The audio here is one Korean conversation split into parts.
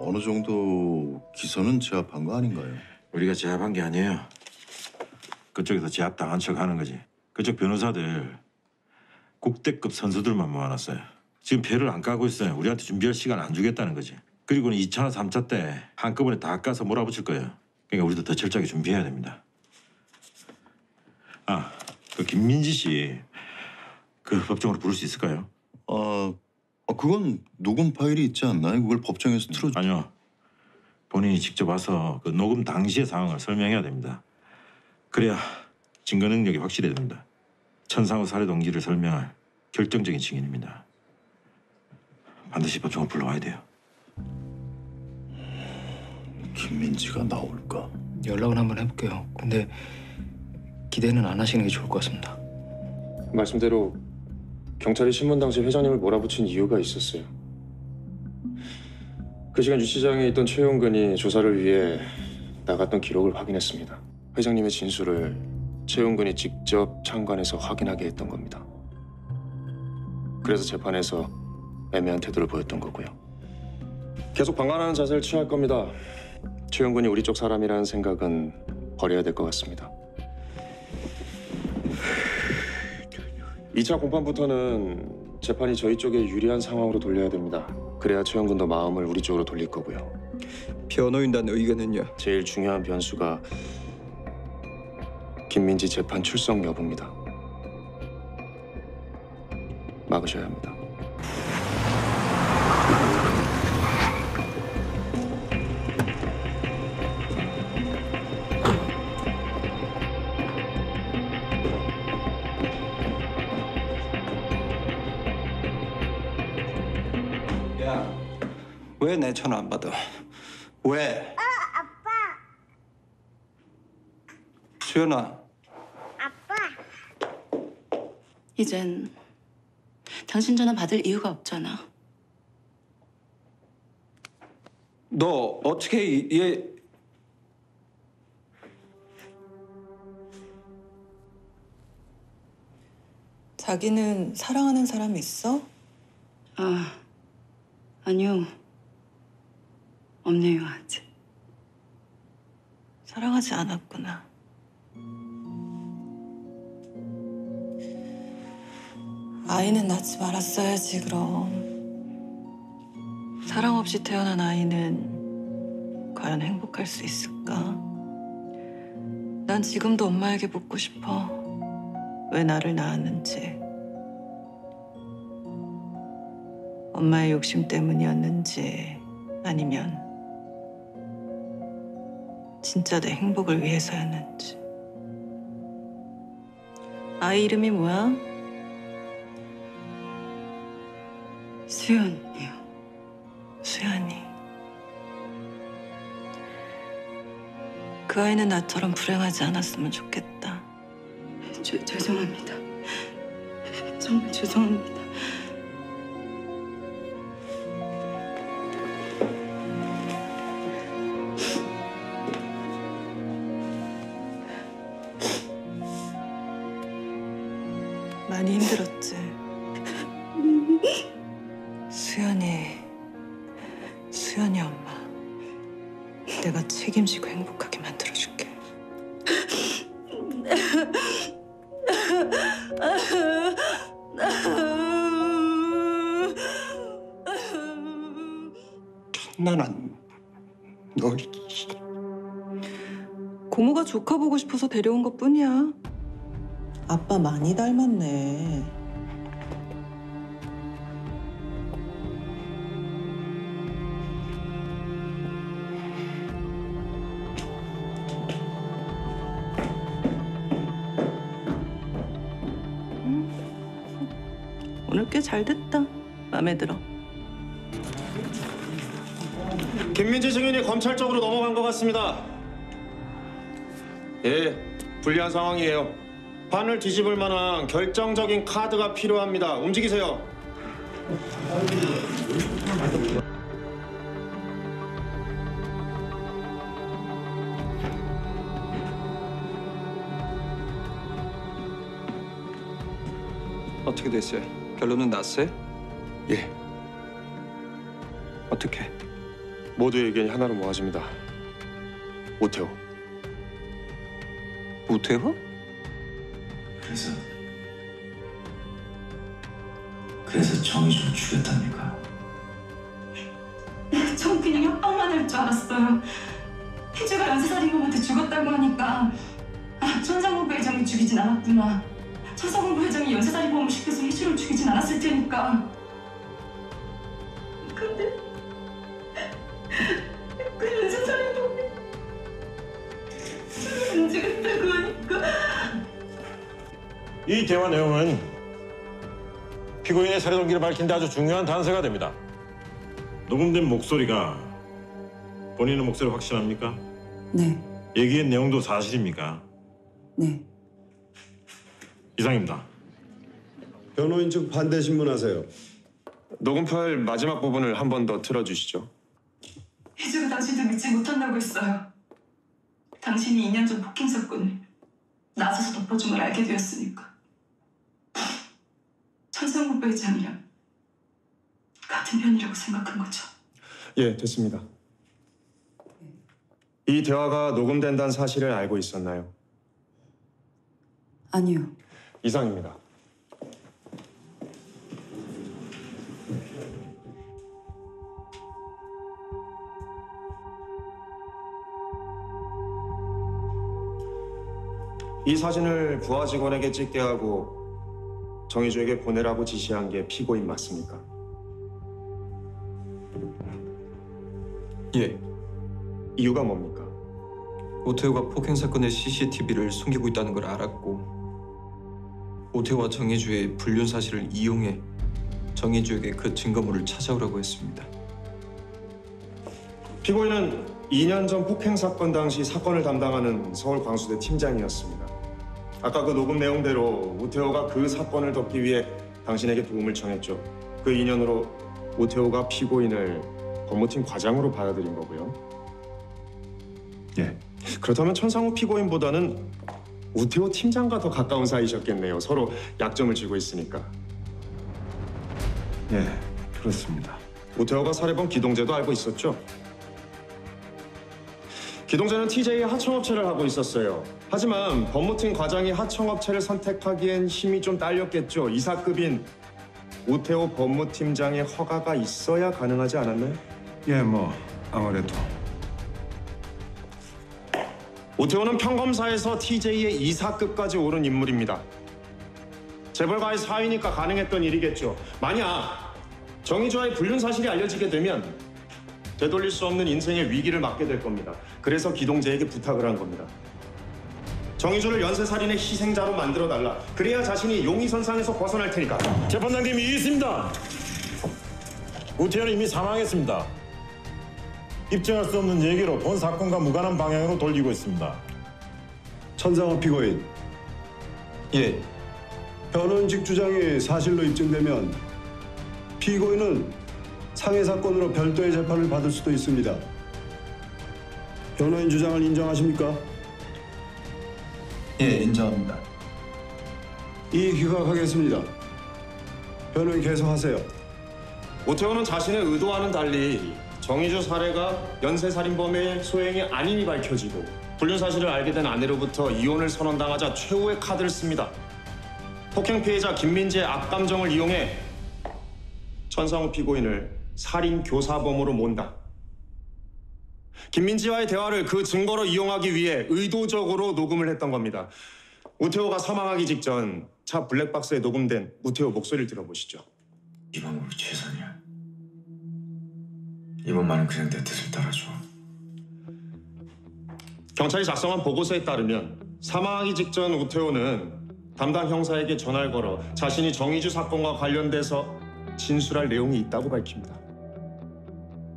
어느 정도 기소는 제압한 거 아닌가요? 우리가 제압한 게 아니에요. 그쪽에서 제압당한 척하는 거지. 그쪽 변호사들 국대급 선수들만 모아놨어요. 지금 배를 안 까고 있어요. 우리한테 준비할 시간 안 주겠다는 거지. 그리고는 2차나 3차 때 한꺼번에 다 까서 몰아붙일 거예요. 그러니까 우리도 더 철저하게 준비해야 됩니다. 아, 그 김민지 씨 그 법정으로 부를 수 있을까요? 그건 녹음 파일이 있지 않나요? 그걸 법정에서 틀어줘. 아니요. 본인이 직접 와서 그 녹음 당시의 상황을 설명해야 됩니다. 그래야 증거 능력이 확실해야 됩니다. 천상우 살해 동기를 설명할 결정적인 증인입니다. 반드시 법정으로 불러와야 돼요. 김민지가 나올까? 연락은 한번 해볼게요. 근데 기대는 안 하시는 게 좋을 것 같습니다. 말씀대로 경찰이 신문 당시 회장님을 몰아붙인 이유가 있었어요. 그 시간 유 시장에 있던 최용근이 조사를 위해 나갔던 기록을 확인했습니다. 회장님의 진술을 최용근이 직접 참관해서 확인하게 했던 겁니다. 그래서 재판에서 애매한 태도를 보였던 거고요. 계속 방관하는 자세를 취할 겁니다. 최용근이 우리 쪽 사람이라는 생각은 버려야 될 것 같습니다. 2차 공판부터는 재판이 저희 쪽에 유리한 상황으로 돌려야 됩니다. 그래야 최영근도 마음을 우리 쪽으로 돌릴 거고요. 변호인단 의견은요? 제일 중요한 변수가 김민지 재판 출석 여부입니다. 막으셔야 합니다. 왜 내 전화 안 받아? 왜? 아빠. 수연아. 아빠. 이젠 당신 전화 받을 이유가 없잖아. 너 어떻게 얘... 자기는 사랑하는 사람 있어? 아니요. 없네요, 아직. 사랑하지 않았구나. 아이는 낳지 말았어야지, 그럼. 사랑 없이 태어난 아이는 과연 행복할 수 있을까? 난 지금도 엄마에게 묻고 싶어. 왜 나를 낳았는지. 엄마의 욕심 때문이었는지 아니면 진짜 내 행복을 위해서였는지. 아이 이름이 뭐야? 수연이요. 수연이. 그 아이는 나처럼 불행하지 않았으면 좋겠다. 죄송합니다. 정말 죄송합니다. 많이 힘들었지? 수연이 엄마. 내가 책임지고 행복하게 만들어줄게. 나는 널... 고모가 조카 보고 싶어서 데려온 것뿐이야. 아빠 많이 닮았네. 오늘 꽤 잘 됐다. 마음에 들어. 김민지 증인이 검찰 쪽으로 넘어간 것 같습니다. 예, 불리한 상황이에요. 판을 뒤집을 만한 결정적인 카드가 필요합니다. 움직이세요. 어떻게 됐어요? 결론은 났어요? 예, 어떻게? 모두의 의견이 하나로 모아집니다. 오태호. 우태호? 그래서 정의주를 죽였답니까? 전 그냥 협박만 할 줄 알았어요. 혜주가 연쇄살인범한테 죽었다고 하니까 천상훈 부회장이 죽이진 않았구나. 천상훈 부회장이 연쇄살인범을 시켜서 혜주를 죽이진 않았을 테니까. 근데 그 연쇄살인범이 안 죽였다고 하니까. 이 대화 내용은 피고인의 살해 동기를 밝힌 데 아주 중요한 단서가 됩니다. 녹음된 목소리가 본인의 목소리 확신합니까? 네, 얘기한 내용도 사실입니까? 네. 이상입니다. 변호인 측 반대 신문하세요. 녹음 파일 마지막 부분을 한 번 더 틀어주시죠. 혜주가 당신을 믿지 못한다고 했어요. 당신이 2년 전 폭행 사건을 나서서 덮어준 걸 알게 되었으니까. 천상훈 부회장이랑 같은 편이라고 생각한 거죠. 예, 됐습니다. 이 대화가 녹음된다는 사실을 알고 있었나요? 아니요. 이상입니다. 이 사진을 부하 직원에게 찍게 하고 정의주에게 보내라고 지시한 게 피고인 맞습니까? 예. 이유가 뭡니까? 오태호가 폭행 사건의 CCTV를 숨기고 있다는 걸 알았고 오태호와 정혜주의 불륜 사실을 이용해 정혜주에게 그 증거물을 찾아오라고 했습니다. 피고인은 2년 전 폭행 사건 당시 사건을 담당하는 서울 광수대 팀장이었습니다. 아까 그 녹음 내용대로 오태호가 그 사건을 덮기 위해 당신에게 도움을 청했죠. 그 인연으로 오태호가 피고인을 법무팀 과장으로 받아들인 거고요. 예. 그렇다면 천상우 피고인보다는 오태호 팀장과 더 가까운 사이셨겠네요. 서로 약점을 쥐고 있으니까. 예, 그렇습니다. 오태호가 살해범 기동재도 알고 있었죠? 기동재는 TJ의 하청업체를 하고 있었어요. 하지만 법무팀 과장이 하청업체를 선택하기엔 힘이 좀 딸렸겠죠. 이사급인 오태호 법무팀장의 허가가 있어야 가능하지 않았나요? 예, 뭐 아무래도. 오태호는 평검사에서 TJ의 이사급까지 오른 인물입니다. 재벌가의 사위니까 가능했던 일이겠죠. 만약 정의주와의 불륜 사실이 알려지게 되면 되돌릴 수 없는 인생의 위기를 맞게 될 겁니다. 그래서 기동재에게 부탁을 한 겁니다. 정의주를 연쇄살인의 희생자로 만들어달라. 그래야 자신이 용의선상에서 벗어날 테니까. 재판장님이 있습니다. 오태호는 이미 사망했습니다. 입증할 수 없는 얘기로 본 사건과 무관한 방향으로 돌리고 있습니다. 천상호 피고인. 예. 변호인직 주장이 사실로 입증되면 피고인은 상해 사건으로 별도의 재판을 받을 수도 있습니다. 변호인 주장을 인정하십니까? 예, 인정합니다. 이의 기각하겠습니다. 변호인 계속하세요. 오태호는 자신의 의도와는 달리 정의주 살해가 연쇄살인범의 소행이 아님이 밝혀지고 불륜 사실을 알게 된 아내로부터 이혼을 선언당하자 최후의 카드를 씁니다. 폭행 피해자 김민지의 악감정을 이용해 천상우 피고인을 살인 교사범으로 몬다. 김민지와의 대화를 그 증거로 이용하기 위해 의도적으로 녹음을 했던 겁니다. 오태호가 사망하기 직전 차 블랙박스에 녹음된 오태호 목소리를 들어보시죠. 이 방법이 최선이야. 이번만은 그냥 내 뜻을 따라줘. 경찰이 작성한 보고서에 따르면 사망하기 직전 오태호는 담당 형사에게 전화를 걸어 자신이 정의주 사건과 관련돼서 진술할 내용이 있다고 밝힙니다.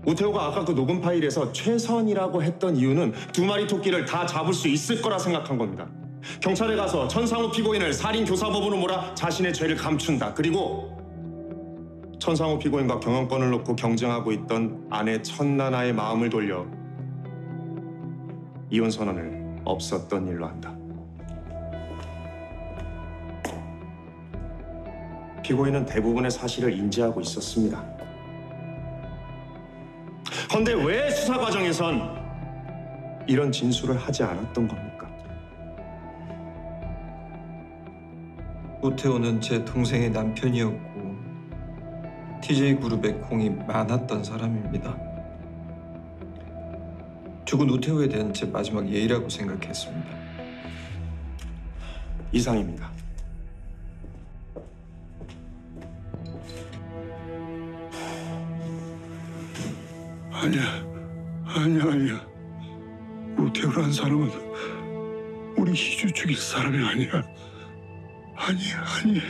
오태호가 아까 그 녹음 파일에서 최선이라고 했던 이유는 두 마리 토끼를 다 잡을 수 있을 거라 생각한 겁니다. 경찰에 가서 천상우 피고인을 살인 교사범으로 몰아 자신의 죄를 감춘다. 그리고 천상우 피고인과 경영권을 놓고 경쟁하고 있던 아내 천나나의 마음을 돌려 이혼 선언을 없었던 일로 한다. 피고인은 대부분의 사실을 인지하고 있었습니다. 헌데 왜 수사 과정에선 이런 진술을 하지 않았던 겁니까? 오태호는 제 동생의 남편이었고 TJ그룹에 공이 많았던 사람입니다. 죽은 오태호에 대한 제 마지막 예의라고 생각했습니다. 이상입니다. 아니야. 오태우라는 사람은 우리 희주 죽일 사람이 아니야. 아니.